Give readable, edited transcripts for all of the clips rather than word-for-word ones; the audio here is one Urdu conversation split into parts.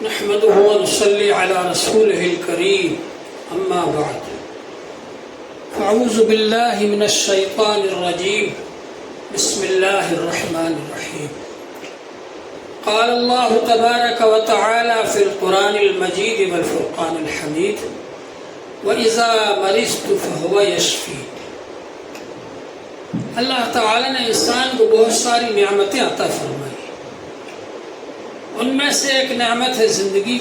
نحمده ونصلي على رسوله الكريم أما بعد فأعوذ بالله من الشيطان الرجيم بسم الله الرحمن الرحيم قال الله تبارك وتعالى في القرآن المجيد والفرقان الحميد وإذا مرضت فهو يشفين۔ اللہ تعالیٰ نے انسان کو بہت ساری نعمتیں عطا فرمائی، ان میں سے ایک نعمت ہے زندگی۔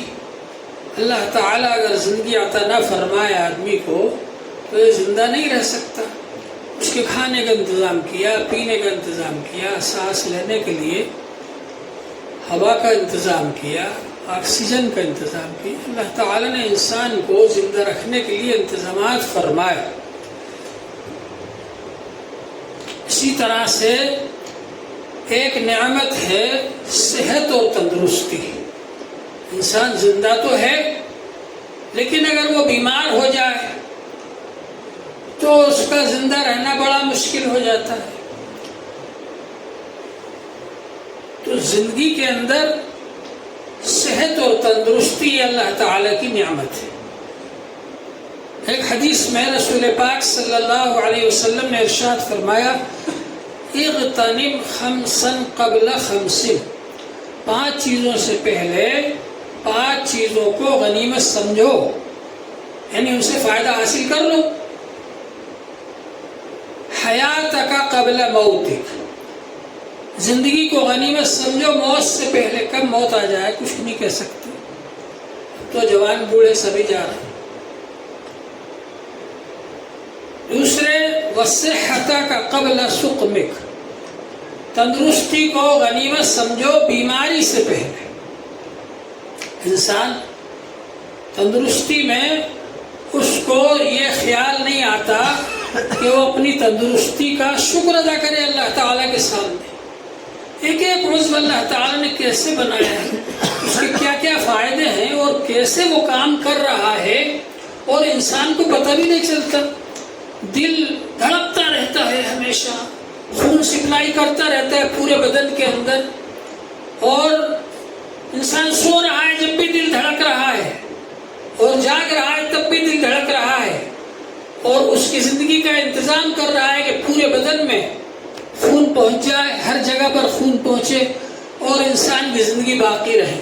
اللہ تعالیٰ اگر زندگی عطا نہ فرمائے آدمی کو تو یہ زندہ نہیں رہ سکتا۔ اس کے کھانے کا انتظام کیا، پینے کا انتظام کیا، سانس لینے کے لیے ہوا کا انتظام کیا، آکسیجن کا انتظام کیا۔ اللہ تعالیٰ نے انسان کو زندہ رکھنے کے لیے انتظامات فرمائے۔ اسی طرح سے ایک نعمت ہے صحت اور تندرستی۔ انسان زندہ تو ہے لیکن اگر وہ بیمار ہو جائے تو اس کا زندہ رہنا بڑا مشکل ہو جاتا ہے۔ تو زندگی کے اندر صحت اور تندرستی اللہ تعالیٰ کی نعمت ہے۔ ایک حدیث میں رسول پاک صلی اللہ علیہ وسلم نے ارشاد فرمایا اغتنم خمسا قبل خمس، 5 چیزوں سے پہلے 5 چیزوں کو غنیمت سمجھو، یعنی ان سے فائدہ حاصل کر لو۔ حیاتک قبل موتک، زندگی کو غنیمت سمجھو، موت سے پہلے کب موت آ جائے کچھ نہیں کہہ سکتے، تو جوان بوڑھے سبھی جا رہے ہیں۔ دوسرے وصحتک قبل سقمک، تندرستی کو غنیمت سمجھو بیماری سے پہلے۔ انسان تندرستی میں اس کو یہ خیال نہیں آتا کہ وہ اپنی تندرستی کا شکر ادا کرے اللہ تعالیٰ کے سامنے۔ ایک ایک عضو اللہ تعالیٰ نے کیسے بنایا ہے، اس کے کیا کیا فائدے ہیں اور کیسے وہ کام کر رہا ہے، اور انسان کو پتہ بھی نہیں چلتا۔ دل دھڑکتا رہتا ہے ہمیشہ، خون سپلائی کرتا رہتا ہے پورے بدن کے اندر، اور انسان سو رہا ہے جب بھی دل دھڑک رہا ہے، اور جاگ رہا ہے تب بھی دل دھڑک رہا ہے، اور اس کی زندگی کا انتظام کر رہا ہے کہ پورے بدن میں خون پہنچ جائے، ہر جگہ پر خون پہنچے اور انسان کی زندگی باقی رہے۔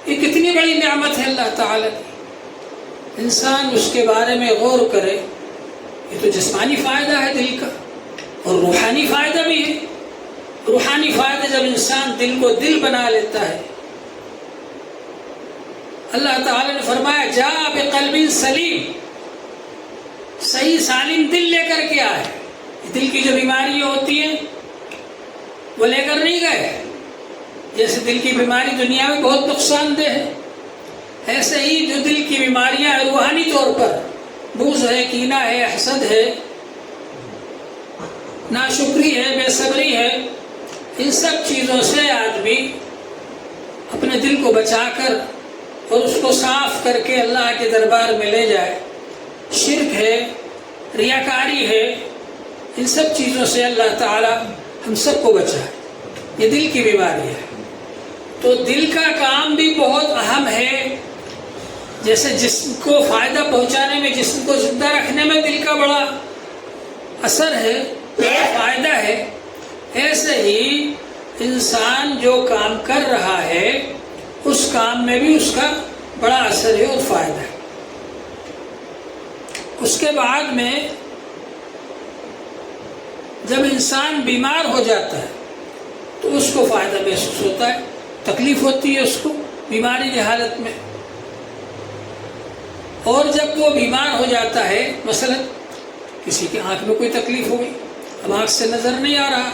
یہ کتنی بڑی نعمت ہے اللہ تعالیٰ کی۔ انسان اس کے بارے میں غور کرے۔ یہ تو جسمانی فائدہ ہے دل کا، اور روحانی فائدہ بھی ہے۔ روحانی فائدہ جب انسان دل کو دل بنا لیتا ہے، اللہ تعالیٰ نے فرمایا جا بقلب سلیم، صحیح سالم دل لے کر کے آئے۔ دل کی جو بیماریاں ہوتی ہیں وہ لے کر نہیں گئے۔ جیسے دل کی بیماری دنیا میں بہت نقصان دہ ہے، ایسے ہی جو دل کی بیماریاں روحانی طور پر بغض ہے، کینہ ہے، حسد ہے، ناشکری ہے، بے صبری ہے، ان سب چیزوں سے آدمی اپنے دل کو بچا کر اور اس کو صاف کر کے اللہ کے دربار میں لے جائے۔ شرک ہے، ریاکاری ہے، ان سب چیزوں سے اللہ تعالی ہم سب کو بچائے۔ یہ دل کی بیماری ہے۔ تو دل کا کام بھی بہت اہم ہے۔ جیسے جسم کو فائدہ پہنچانے میں، جسم کو زندہ رکھنے میں دل کا بڑا اثر ہے، بڑا فائدہ ہے، ایسے ہی انسان جو کام کر رہا ہے اس کام میں بھی اس کا بڑا اثر ہے اور فائدہ ہے۔ اس کے بعد میں جب انسان بیمار ہو جاتا ہے تو اس کو فائدہ محسوس ہوتا ہے، تکلیف ہوتی ہے اس کو بیماری کی حالت میں۔ اور جب وہ بیمار ہو جاتا ہے، مثلا کسی کی آنکھ میں کوئی تکلیف ہو گئی، اب آنکھ سے نظر نہیں آ رہا،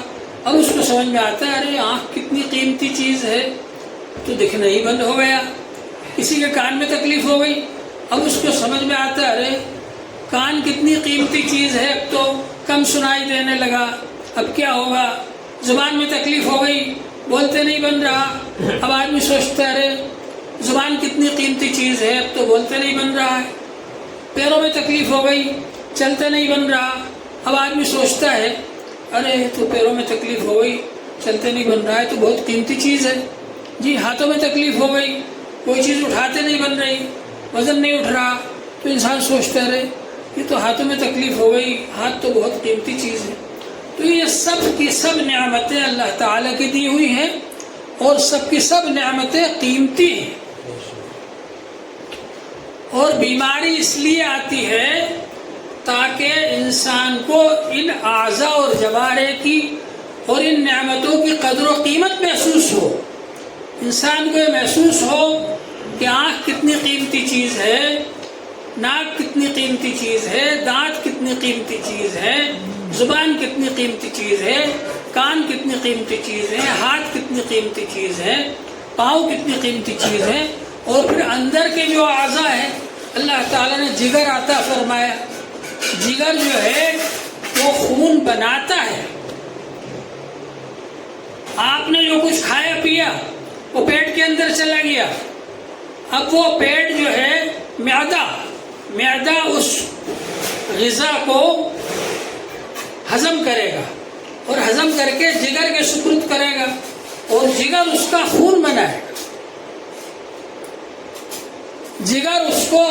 اب اس کو سمجھ میں آتا ہے ارے آنکھ کتنی قیمتی چیز ہے، تو دکھنا ہی بند ہو گیا۔ کسی کے کان میں تکلیف ہو گئی، اب اس کو سمجھ میں آتا ہے ارے کان کتنی قیمتی چیز ہے، اب تو کم سنائی دینے لگا، اب کیا ہوگا۔ زبان میں تکلیف ہو گئی، بولتے نہیں بن رہا، اب آدمی سوچتا ہے ارے زبان کتنی قیمتی چیز ہے، اب تو بولتے نہیں بن رہا ہے۔ پیروں میں تکلیف ہو گئی، چلتے نہیں بن رہا، اب آدمی سوچتا ہے ارے تو پیروں میں تکلیف ہو گئی، چلتے نہیں بن رہا ہے، تو بہت قیمتی چیز ہے۔ جی ہاتھوں میں تکلیف ہو گئی، کوئی چیز اٹھاتے نہیں بن رہی، وزن نہیں اٹھ رہا، تو انسان سوچتا رہے یہ تو ہاتھوں میں تکلیف ہو گئی، ہاتھ تو بہت قیمتی چیز ہے۔ تو یہ سب کی سب نعمتیں اللہ تعالیٰ کی دی ہوئی ہیں، اور سب کی سب نعمتیں قیمتی ہیں۔ اور بیماری اس لیے آتی ہے تاکہ انسان کو ان اعضاء اور جوارح کی اور ان نعمتوں کی قدر و قیمت محسوس ہو۔ انسان کو یہ محسوس ہو کہ آنکھ کتنی قیمتی چیز ہے، ناک کتنی قیمتی چیز ہے، دانت کتنی قیمتی چیز ہے، زبان کتنی قیمتی چیز ہے، کان کتنی قیمتی چیز ہے، ہاتھ کتنی قیمتی چیز ہے، پاؤں کتنی قیمتی چیز ہے۔ اور پھر اندر کے جو اعضاء ہیں، اللہ تعالیٰ نے جگر عطا فرمایا۔ جگر جو ہے وہ خون بناتا ہے۔ آپ نے جو کچھ کھایا پیا وہ پیٹ کے اندر چلا گیا، اب وہ پیٹ جو ہے معدہ اس غذا کو ہضم کرے گا، اور ہضم کر کے جگر کے سپرد کرے گا، اور جگر اس کا خون بنائے گا۔ جگر اس کو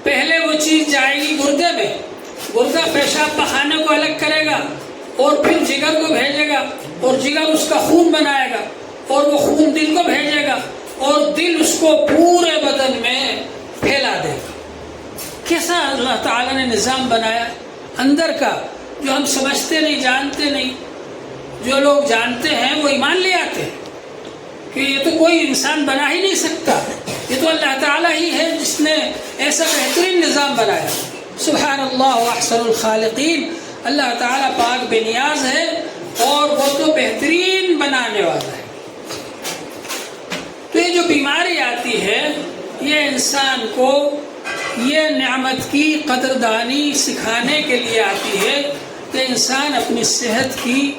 پہلے وہ چیز جائے گی گردے میں، گردہ پیشاب پخانے کو الگ کرے گا، اور پھر جگر کو بھیجے گا، اور جگر اس کا خون بنائے گا، اور وہ خون دل کو بھیجے گا، اور دل اس کو پورے بدن میں پھیلا دے گا۔ کیسا اللہ تعالیٰ نے نظام بنایا اندر کا، جو ہم سمجھتے نہیں، جانتے نہیں۔ جو لوگ جانتے ہیں وہ ایمان لے آتے ہیں کہ یہ تو کوئی انسان بنا ہی نہیں سکتا، یہ تو اللہ تعالیٰ ہی ہے جس نے ایسا بہترین نظام بنایا۔ سبحان اللہ احسن الخالقین، اللہ تعالیٰ پاک بے نیاز ہے، اور وہ تو بہترین بنانے والا ہے۔ تو یہ جو بیماری آتی ہے یہ انسان کو یہ نعمت کی قدردانی سکھانے کے لیے آتی ہے کہ انسان اپنی صحت کی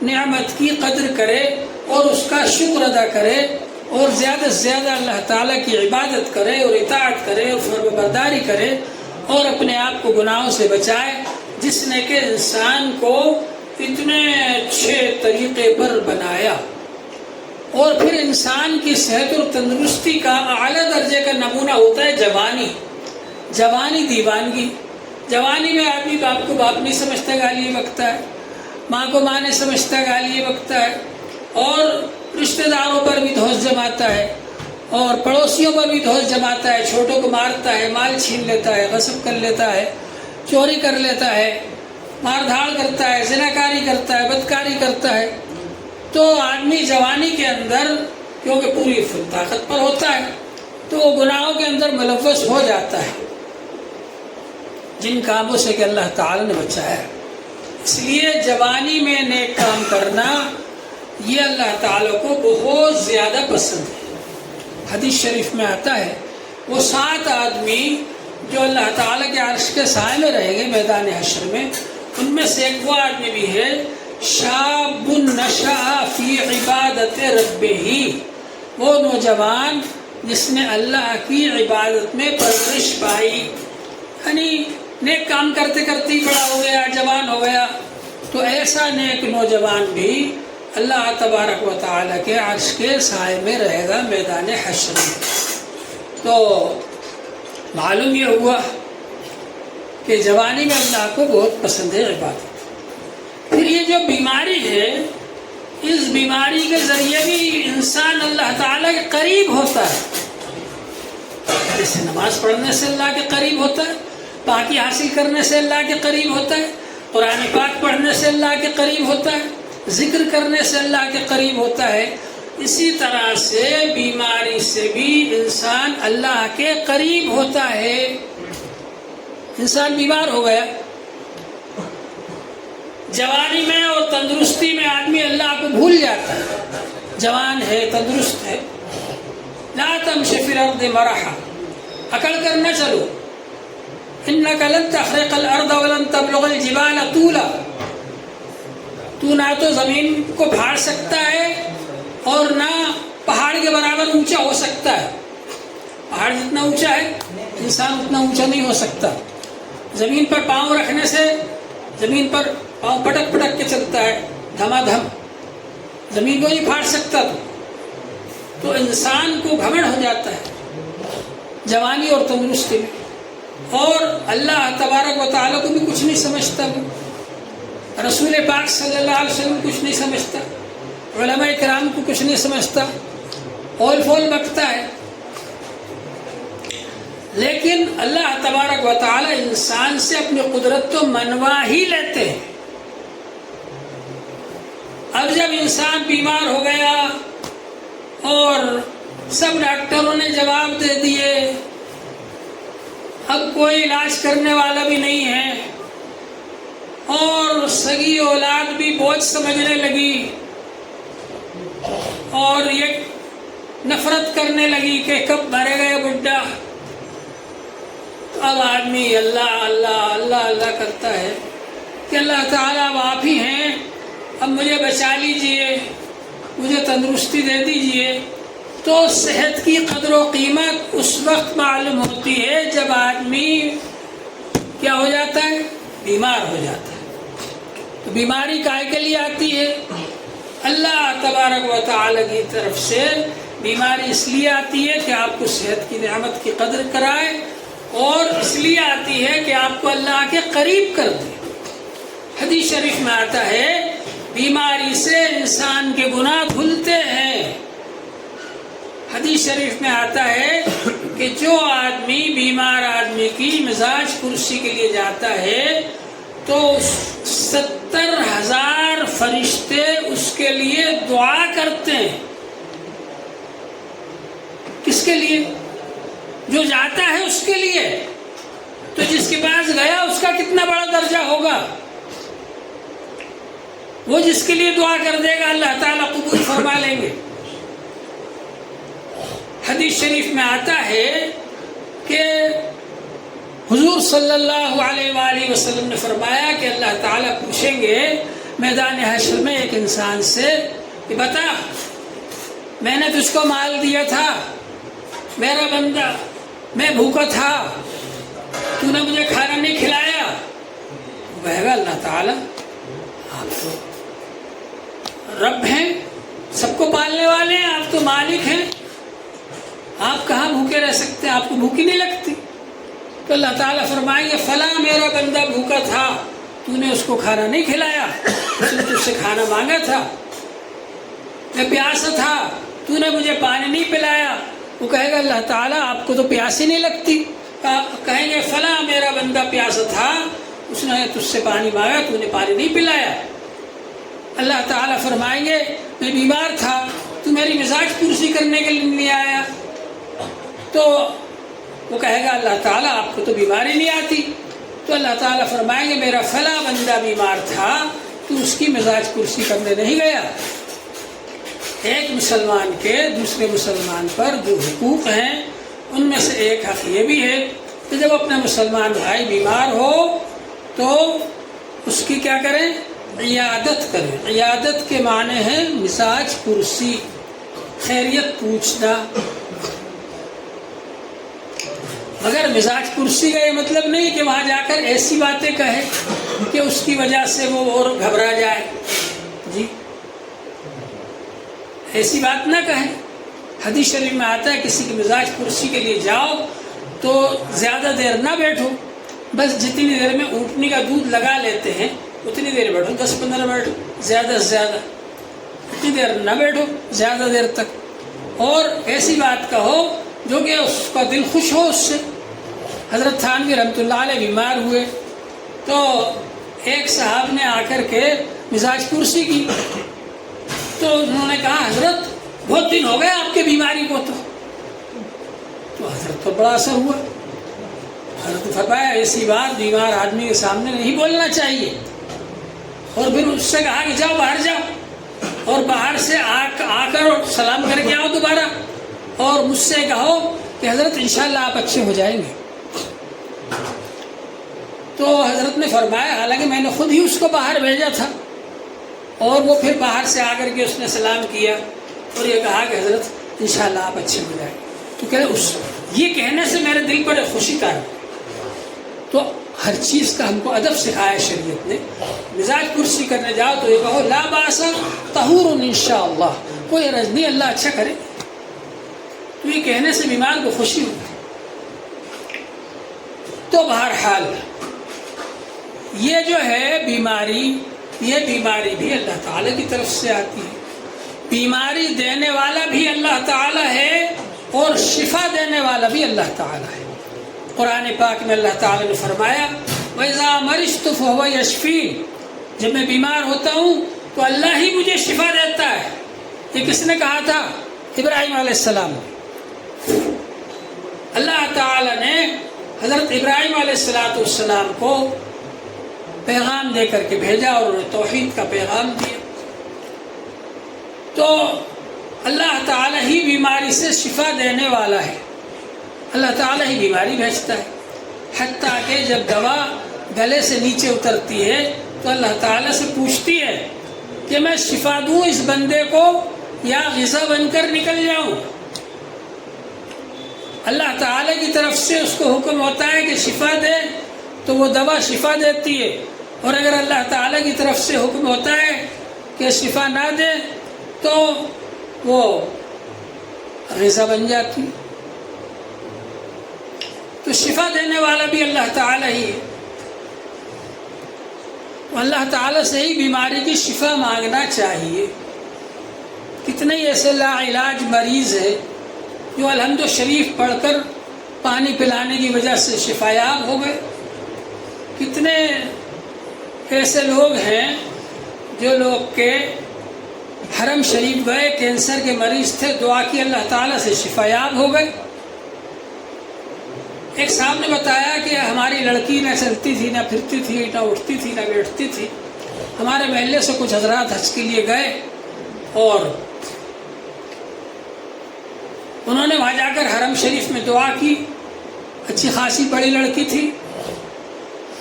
نعمت کی قدر کرے اور اس کا شکر ادا کرے، اور زیادہ سے زیادہ اللہ تعالیٰ کی عبادت کرے اور اطاعت کرے اور فرمانبرداری کرے، اور اپنے آپ کو گناہوں سے بچائے، جس نے کہ انسان کو اتنے اچھے طریقے پر بنایا۔ اور پھر انسان کی صحت اور تندرستی کا اعلیٰ درجے کا نمونہ ہوتا ہے جوانی۔ جوانی دیوانگی۔ جوانی میں آدمی باپ کو باپ نہیں سمجھتا، گالی بکتا ہے، ماں کو ماں نہیں سمجھتا، گالی بکتا ہے، اور رشتہ داروں پر بھی دھوس جماتا ہے، اور پڑوسیوں پر بھی دھوس جماتا ہے، چھوٹوں کو مارتا ہے، مال چھین لیتا ہے، غصب کر لیتا ہے، چوری کر لیتا ہے، مار دھاڑ کرتا ہے، زناکاری کرتا ہے، بدکاری کرتا ہے۔ تو آدمی جوانی کے اندر کیونکہ پوری طاقت پر ہوتا ہے تو وہ گناہوں کے اندر ملوث ہو جاتا ہے، جن کاموں سے کہ اللہ تعالی نے بچایا ہے۔ اس لیے جوانی میں نیک کام کرنا یہ اللہ تعالیٰ کو بہت زیادہ پسند ہے۔ حدیث شریف میں آتا ہے وہ 7 آدمی جو اللہ تعالیٰ کے عرش کے سائے میں رہیں گے میدان حشر میں، ان میں سے ایک وہ آدمی بھی ہے شاب نشأ فی عبادت ربہ، وہ نوجوان جس نے اللہ کی عبادت میں پرورش پائی، یعنی نیک کام کرتے کرتے ہی بڑا ہو گیا، جوان ہو گیا۔ تو ایسا نیک نوجوان بھی اللہ تبارک و تعالیٰ کے عرش کے سائے میں رہے گا میدان حشر میں۔ تو معلوم یہ ہوا کہ جوانی میں اللہ کو بہت پسند ہے عبادت۔ پھر یہ جو بیماری ہے، اس بیماری کے ذریعے بھی انسان اللہ تعالیٰ کے قریب ہوتا ہے۔ جیسے نماز پڑھنے سے اللہ کے قریب ہوتا ہے، پاکی حاصل کرنے سے اللہ کے قریب ہوتا ہے، قرآن پاک پڑھنے سے اللہ کے قریب ہوتا ہے، ذکر کرنے سے اللہ کے قریب ہوتا ہے، اسی طرح سے بیماری سے بھی انسان اللہ کے قریب ہوتا ہے۔ انسان بیمار ہو گیا، جوانی میں اور تندرستی میں آدمی اللہ کو بھول جاتا ہے، جوان ہے، تندرست ہے، لا تمش فی الارض مرحا، اکڑ کر نہ چلو، انک لن تخرق الارض ولن تبلغ الجبال طولا، تو نہ تو زمین کو پھاڑ سکتا ہے اور نہ پہاڑ کے برابر اونچا ہو سکتا ہے۔ پہاڑ جتنا اونچا ہے انسان اتنا اونچا نہیں ہو سکتا۔ زمین پر پاؤں رکھنے سے زمین پر پاؤں پٹک پٹک کے چلتا ہے، دھما دھم، زمین کو نہیں پھاڑ سکتا۔ تو انسان کو گھمنڈ ہو جاتا ہے جوانی اور تندرستی میں، اور اللہ تبارک و تعالیٰ کو بھی کچھ نہیں سمجھتا، وہ رسول پاک صلی اللہ علیہ وسلم کچھ نہیں سمجھتا، علماء کرام کو کچھ نہیں سمجھتا، اول فول بکتا ہے۔ لیکن اللہ تبارک و تعالیٰ انسان سے اپنی قدرت تو منوا ہی لیتے ہیں۔ اب جب انسان بیمار ہو گیا اور سب ڈاکٹروں نے جواب دے دیے، اب کوئی علاج کرنے والا بھی نہیں ہے، اور سگی اولاد بھی بوجھ سمجھنے لگی اور یہ نفرت کرنے لگی کہ کب مرے گا یہ بڈھا، اب آدمی اللہ اللہ اللہ اللہ کرتا ہے کہ اللہ تعالیٰ اب آپ ہی ہیں، اب مجھے بچا لیجئے، مجھے تندرستی دے دیجئے۔ تو صحت کی قدر و قیمت اس وقت معلوم ہوتی ہے جب آدمی کیا ہو جاتا ہے، بیمار ہو جاتا ہے۔ تو بیماری کائے کے لیے آتی ہے؟ اللہ تبارک و تعالیٰ کی طرف سے بیماری اس لیے آتی ہے کہ آپ کو صحت کی نعمت کی قدر کرائے، اور اس لیے آتی ہے کہ آپ کو اللہ کے قریب کر دے۔ حدیث شریف میں آتا ہے بیماری سے انسان کے گناہ دھلتے ہیں۔ حدیث شریف میں آتا ہے کہ جو آدمی بیمار آدمی کی مزاج پرسی کے لیے جاتا ہے تو 70,000 فرشتے اس کے لیے دعا کرتے ہیں۔ کس کے لیے؟ جو جاتا ہے اس کے لیے۔ تو جس کے پاس گیا اس کا کتنا بڑا درجہ ہوگا؟ وہ جس کے لیے دعا کر دے گا اللہ تعالیٰ قبول فرما لیں گے۔ حدیث شریف میں آتا ہے کہ حضور صلی اللہ علیہ وآلہ وسلم نے فرمایا کہ اللہ تعالیٰ پوچھیں گے میدان حشر میں ایک انسان سے کہ بتا، میں نے تجھ کو مال دیا تھا، میرا بندہ، میں بھوکا تھا، تو نے مجھے کھانا نہیں کھلایا۔ وہ کہے گا اللہ تعالیٰ آپ تو رب ہیں، سب کو پالنے والے ہیں، آپ تو مالک ہیں، آپ کہاں بھوکے رہ سکتے ہیں، آپ کو بھوک ہی نہیں لگتی۔ تو اللہ تعالیٰ فرمائیں گے فلاں میرا بندہ بھوکا تھا، تو نے اس کو کھانا نہیں کھلایا، اس نے تجھ سے کھانا مانگا تھا۔ میں پیاسا تھا، تو نے مجھے پانی نہیں پلایا۔ وہ کہے گا اللہ تعالیٰ آپ کو تو پیاس ہی نہیں لگتی۔ کہیں گے فلاں میرا بندہ پیاسا تھا، اس نے تجھ سے پانی مانگا، تو نے پانی نہیں پلایا۔ اللہ تعالیٰ فرمائیں گے میں بیمار تھا، تو میری مزاج پرسی کرنے کے لیے نہیں آیا۔ تو وہ کہے گا اللہ تعالیٰ آپ کو تو بیماری نہیں آتی۔ تو اللہ تعالیٰ فرمائیں گے میرا فلاں بندہ بیمار تھا، تو اس کی مزاج پرسی کرنے نہیں گیا۔ ایک مسلمان کے دوسرے مسلمان پر جو حقوق ہیں ان میں سے ایک حق یہ بھی ہے کہ جب اپنا مسلمان بھائی بیمار ہو تو اس کی کیا کریں؟ عیادت کریں۔ عیادت کے معنی ہے مزاج پرسی، خیریت پوچھنا۔ مگر مزاج پرسی کا یہ مطلب نہیں کہ وہاں جا کر ایسی باتیں کہے کہ اس کی وجہ سے وہ اور گھبرا جائے، جی ایسی بات نہ کہیں۔ حدیث شریف میں آتا ہے کسی کی مزاج پرسی کے لیے جاؤ تو زیادہ دیر نہ بیٹھو، بس جتنی دیر میں اونٹنی کا دودھ لگا لیتے ہیں اتنی دیر بیٹھو، 10-15 منٹ زیادہ سے زیادہ، اتنی دیر نہ بیٹھو زیادہ دیر تک، اور ایسی بات کہو جو کہ اس کا دل خوش ہو اس سے۔ حضرت تھانوی رحمۃ اللہ علیہ بیمار ہوئے تو ایک صاحب نے آ کر کے مزاج پرسی کی، تو انہوں نے کہا حضرت بہت دن ہو گئے آپ کے بیماری کو، تو حضرت کو بڑا اثر ہوا۔ حضرت نے فرمایا ایسی بات بیمار آدمی کے سامنے نہیں بولنا چاہیے، اور پھر اس سے کہا کہ جاؤ باہر جاؤ، اور باہر سے آ کر سلام کر کے آؤ دوبارہ، اور مجھ سے کہو کہ حضرت انشاءاللہ آپ اچھے ہو جائیں گے۔ تو حضرت نے فرمایا حالانکہ میں نے خود ہی اس کو باہر بھیجا تھا، اور وہ پھر باہر سے آ کر کے اس نے سلام کیا اور یہ کہا کہ حضرت انشاءاللہ آپ اچھے ہو جائیں۔ تو کہہ رہے یہ کہنے سے میرے دل پر خوشی کا ہے۔ تو ہر چیز کا ہم کو ادب سکھایا شریعت نے۔ مزاج پرسی کرنے جاؤ تو یہ کہو لا باس طہور انشاءاللہ، کوئی عرض نہیں، اللہ اچھا کرے، تو یہ کہنے سے بیمار کو خوشی ہوتی۔ تو بہرحال یہ جو ہے بیماری، یہ بیماری بھی اللہ تعالیٰ کی طرف سے آتی ہے۔ بیماری دینے والا بھی اللہ تعالیٰ ہے اور شفا دینے والا بھی اللہ تعالیٰ ہے۔ قرآن پاک میں اللہ تعالیٰ نے فرمایا وَإِذَا مَرِضْتُ فَهُوَ يَشْفِينِ، جب میں بیمار ہوتا ہوں تو اللہ ہی مجھے شفا دیتا ہے۔ یہ کس نے کہا تھا؟ ابراہیم علیہ السلام۔ اللہ تعالیٰ نے حضرت ابراہیم علیہ السلام کو پیغام دے کر کے بھیجا اور انہیں توحید کا پیغام دیا۔ تو اللہ تعالیٰ ہی بیماری سے شفا دینے والا ہے، اللہ تعالیٰ ہی بیماری بھیجتا ہے۔ حتیٰ کہ جب دوا گلے سے نیچے اترتی ہے تو اللہ تعالیٰ سے پوچھتی ہے کہ میں شفا دوں اس بندے کو یا غذا بن کر نکل جاؤں۔ اللہ تعالیٰ کی طرف سے اس کو حکم ہوتا ہے کہ شفا دے تو وہ دوا شفا دیتی ہے، اور اگر اللہ تعالیٰ کی طرف سے حکم ہوتا ہے کہ شفا نہ دے تو وہ غذا بن جاتی۔ تو شفا دینے والا بھی اللہ تعالیٰ ہی ہے۔ اللہ تعالیٰ سے ہی بیماری کی شفا مانگنا چاہیے۔ کتنے ایسے لا علاج مریض ہیں جو الحمد شریف پڑھ کر پانی پلانے کی وجہ سے شفا یاب ہو گئے۔ کتنے ایسے لوگ ہیں جو لوگ کے حرم شریف گئے، کینسر کے مریض تھے، دعا کی اللہ تعالیٰ سے شفا یاب ہو گئے۔ ایک صاحب نے بتایا کہ ہماری لڑکی نہ چلتی تھی، نہ پھرتی تھی، نہ اٹھتی تھی، نہ بیٹھتی تھی۔ ہمارے محلے سے کچھ حضرات حج کے لیے گئے اور انہوں نے وہاں جا کر حرم شریف میں دعا کی۔ اچھی خاصی بڑی لڑکی تھی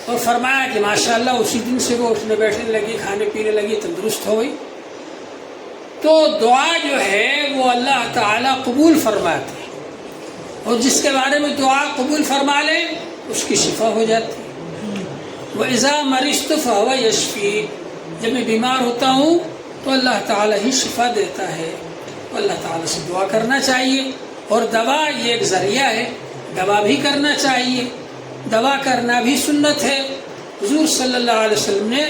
اور فرمایا کہ ماشاءاللہ اسی دن سے وہ اٹھنے بیٹھنے لگی، کھانے پینے لگی، تندرست ہو گئی۔ تو دعا جو ہے وہ اللہ تعالیٰ قبول فرماتے ہیں، اور جس کے بارے میں دعا قبول فرما لے اس کی شفا ہو جاتی ہے۔ وَإِذَا مَرِضْتُ فَهُوَ يَشْفِينِ، جب میں بیمار ہوتا ہوں تو اللہ تعالیٰ ہی شفا دیتا ہے۔ تو اللہ تعالیٰ سے دعا کرنا چاہیے، اور دوا یہ ایک ذریعہ ہے، دوا بھی کرنا چاہیے۔ دوا کرنا بھی سنت ہے۔ حضور صلی اللہ علیہ وسلم نے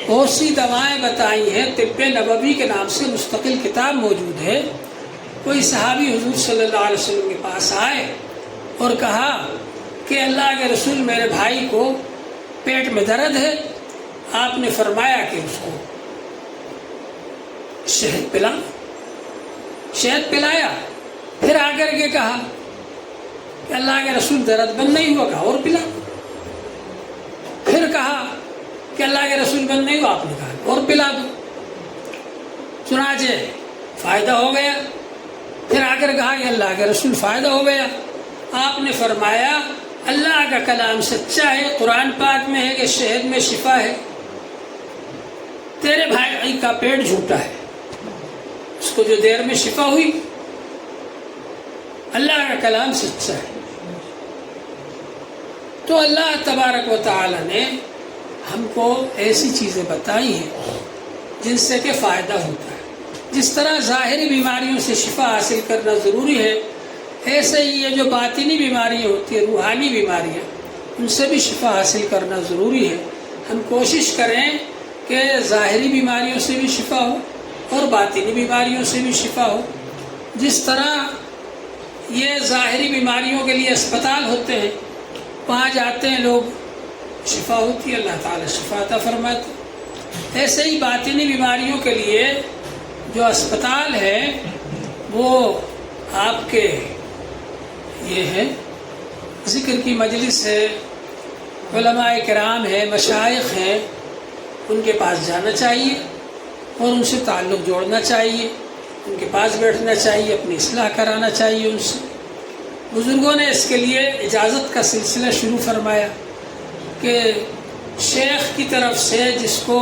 بہت سی دوائیں بتائی ہیں، طب نبوی کے نام سے مستقل کتاب موجود ہے۔ کوئی صحابی حضور صلی اللہ علیہ وسلم کے پاس آئے اور کہا کہ اللہ کے رسول، میرے بھائی کو پیٹ میں درد ہے۔ آپ نے فرمایا کہ اس کو شہد پلا۔ شہد پلایا، پھر آ کر کے کہا کہ اللہ کے رسول درد بند نہیں ہوا، کہا اور پلا۔ پھر کہا کہ اللہ کے رسول بند نہیں ہوا، آپ نے کہا اور پلا دو۔ چنانچہ فائدہ ہو گیا۔ پھر آ کر کہا کہ اللہ کے رسول فائدہ ہو گیا۔ آپ نے فرمایا اللہ کا کلام سچا ہے، قرآن پاک میں ہے کہ شہد میں شفا ہے، تیرے بھائی کا پیٹ جھوٹا ہے، اس کو جو دیر میں شفا ہوئی، اللہ کا کلام سچا ہے۔ تو اللہ تبارک و تعالی نے ہم کو ایسی چیزیں بتائی ہیں جن سے کہ فائدہ ہوتا ہے۔ جس طرح ظاہری بیماریوں سے شفا حاصل کرنا ضروری ہے، ایسے ہی یہ جو باطنی بیماریاں ہوتی ہیں، روحانی بیماریاں، ان سے بھی شفا حاصل کرنا ضروری ہے۔ ہم کوشش کریں کہ ظاہری بیماریوں سے بھی شفا ہو اور باطنی بیماریوں سے بھی شفا ہو۔ جس طرح یہ ظاہری بیماریوں کے لیے اسپتال ہوتے ہیں، وہاں جاتے ہیں لوگ، شفا ہوتی ہے، اللہ تعالیٰ شفا عطا فرماتے۔ ایسے ہی باطنی بیماریوں کے لیے جو اسپتال ہے وہ آپ کے یہ ہے، ذکر کی مجلس ہے، علماء کرام ہے، مشائخ ہیں، ان کے پاس جانا چاہیے اور ان سے تعلق جوڑنا چاہیے، ان کے پاس بیٹھنا چاہیے، اپنی اصلاح کرانا چاہیے ان سے۔ بزرگوں نے اس کے لیے اجازت کا سلسلہ شروع فرمایا کہ شیخ کی طرف سے جس کو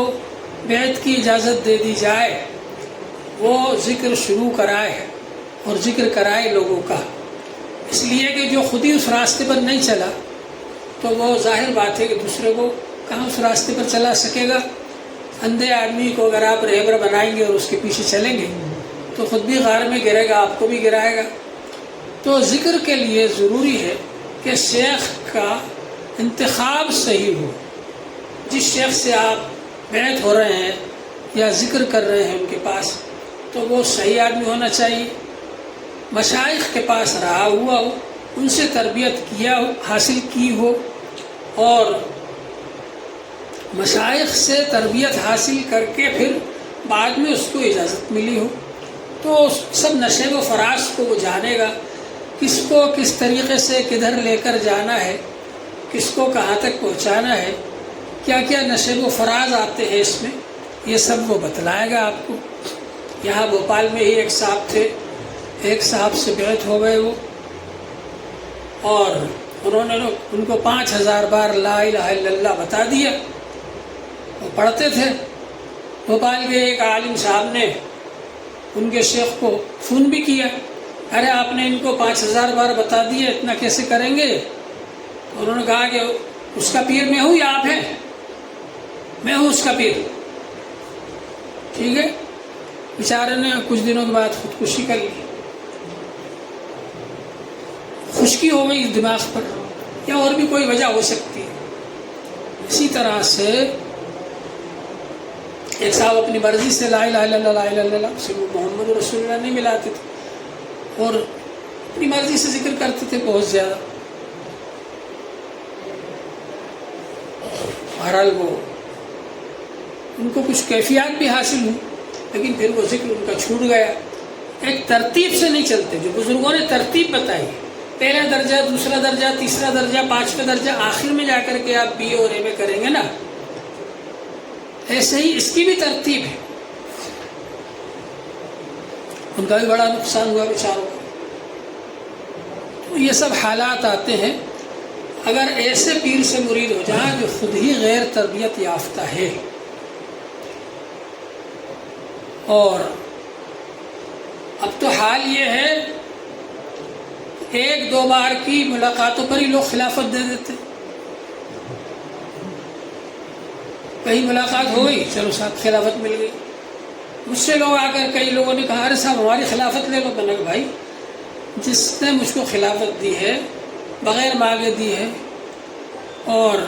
بیعت کی اجازت دے دی جائے وہ ذکر شروع کرائے اور ذکر کرائے لوگوں کا، اس لیے کہ جو خود ہی اس راستے پر نہیں چلا تو وہ ظاہر بات ہے کہ دوسرے کو کہاں اس راستے پر چلا سکے گا۔ اندھے آدمی کو اگر آپ رہبر بنائیں گے اور اس کے پیچھے چلیں گے تو خود بھی غار میں گرے گا، آپ کو بھی گرائے گا۔ تو ذکر کے لیے ضروری ہے کہ شیخ کا انتخاب صحیح ہو. جس شیخ سے آپ بیعت ہو رہے ہیں یا ذکر کر رہے ہیں ان کے پاس، تو وہ صحیح آدمی ہونا چاہیے، مشائخ کے پاس رہا ہوا ہو، ان سے تربیت حاصل کی ہو، اور مشائخ سے تربیت حاصل کر کے پھر بعد میں اس کو اجازت ملی ہو. تو سب نشیب و فراز کو وہ جانے گا، کس کو کس طریقے سے کدھر لے کر جانا ہے، کس کو کہاں تک پہنچانا ہے، کیا کیا نشیب و فراز آتے ہیں اس میں، یہ سب وہ بتلائے گا آپ کو. یہاں بھوپال میں ہی ایک صاحب تھے، ایک صاحب سے بیعت ہو گئے وہ، اور انہوں نے ان کو 5000 بار لا الہ الا اللہ بتا دیا. وہ پڑھتے تھے. بھوپال کے ایک عالم صاحب نے ان کے شیخ کو فون بھی کیا، ارے آپ نے ان کو 5000 بار بتا دیا، اتنا کیسے کریں گے؟ انہوں نے کہا کہ اس کا پیر میں ہوں یا آپ ہیں؟ میں ہوں اس کا پیر. ٹھیک ہے. بیچارے نے کچھ دنوں کے بعد خودکشی کر لی. خشکی ہو گئی دماغ پر، یا اور بھی کوئی وجہ ہو سکتی ہے. اسی طرح سے ایک صاحب اپنی مرضی سے لا الہ الا اللہ لا الہ الا اللہ سے محمد رسول اللہ نہیں ملاتے تھے، اور اپنی مرضی سے ذکر کرتے تھے بہت زیادہ. بہرحال وہ ان کو کچھ کیفیات بھی حاصل ہوئی، لیکن پھر وہ ذکر ان کا چھوٹ گیا. ایک ترتیب سے نہیں چلتے. جو بزرگوں نے ترتیب بتائی، پہلا درجہ، دوسرا درجہ، تیسرا درجہ، 5واں درجہ، آخر میں جا کر کے آپ بی اور اے میں کریں گے نا، ایسے ہی اس کی بھی ترتیب ہے. ان کا بھی بڑا نقصان ہوا بیچاروں کا. تو یہ سب حالات آتے ہیں. اگر ایسے پیر سے مرید ہو جائیں جو خود ہی غیر تربیت یافتہ ہے، اور اب تو حال یہ ہے 1-2 بار کی ملاقاتوں پر ہی لوگ خلافت دے دیتے. کہیں ملاقات ہو گئی، چلو صاحب خلافت مل گئی. مجھ سے لوگ آ کر کئی لوگوں نے کہا ارے صاحب ہماری خلافت لے لو. میں نے کہا بھائی جس نے مجھ کو خلافت دی ہے بغیر مانگے دی ہے، اور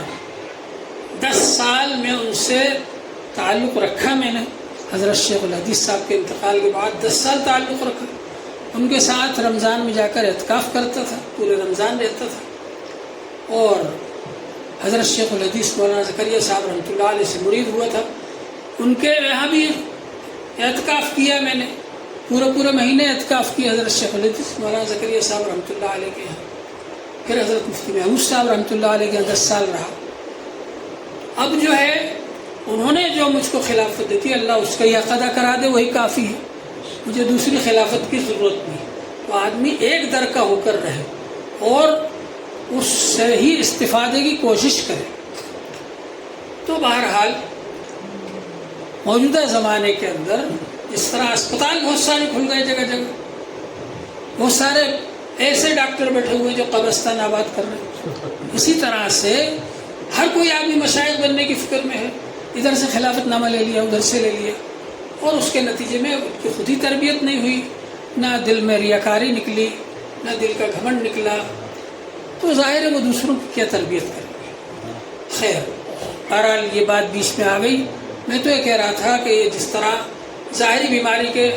10 سال میں ان سے تعلق رکھا میں نے. حضرت شیخ الحدیث صاحب کے انتقال کے بعد 10 سال تعلق رکھا. ان کے ساتھ رمضان میں جا کر اعتکاف کرتا تھا، پورے رمضان رہتا تھا. اور حضرت شیخ الحدیث مولانا زکریا صاحب رحمۃ اللہ علیہ سے مرید ہوا تھا. ان کے یہاں بھی اعتکاف کیا میں نے، پورے مہینے اعتکاف کیا حضرت شیخ الحدیث مولانا زکریا صاحب رحمۃ اللہ علیہ کے یہاں. پھر حضرت مفتی محمود صاحب رحمۃ اللہ علیہ کے یہاں 10 سال رہا. اب جو ہے انہوں نے جو مجھ کو خلافت دی تھی، اللہ اس کا یہ ادا کرا دے، وہی کافی ہے. مجھے دوسری خلافت کی ضرورت نہیں. تو آدمی ایک در کا ہو کر رہے اور اس سے ہی استفادے کی کوشش کرے. تو بہرحال موجودہ زمانے کے اندر اس طرح اسپتال بہت سارے کھل گئے جگہ جگہ، بہت سارے ایسے ڈاکٹر بیٹھے ہوئے جو قبرستان آباد کر رہے ہیں. اسی طرح سے ہر کوئی آدمی مشائخ بننے کی فکر میں ہے. ادھر سے خلافت نامہ لے لیا، ادھر سے لے لیا، اور اس کے نتیجے میں خود ہی تربیت نہیں ہوئی، نہ دل میں ریاکاری نکلی، نہ دل کا گھمنڈ نکلا. تو ظاہر ہے وہ دوسروں کی کیا تربیت کریں گے. خیر، بہرحال یہ بات بیچ میں آ گئی. میں تو یہ کہہ رہا تھا کہ یہ جس طرح ظاہری بیماری کے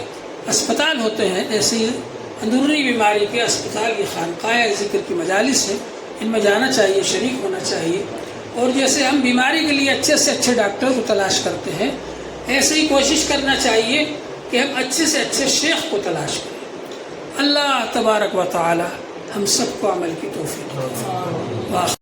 اسپتال ہوتے ہیں، ایسے ہی اندرونی بیماری کے اسپتال کی خانقاہ ذکر کی مجالس ہیں، ان میں جانا چاہیے، شریک ہونا چاہیے. اور جیسے ہم بیماری کے لیے اچھے سے اچھے ڈاکٹر کو تلاش کرتے ہیں، ایسے ہی کوشش کرنا چاہیے کہ ہم اچھے سے اچھے شیخ کو تلاش کریں. اللہ تبارک و تعالی ہم سب کو عمل کی توفیق دے.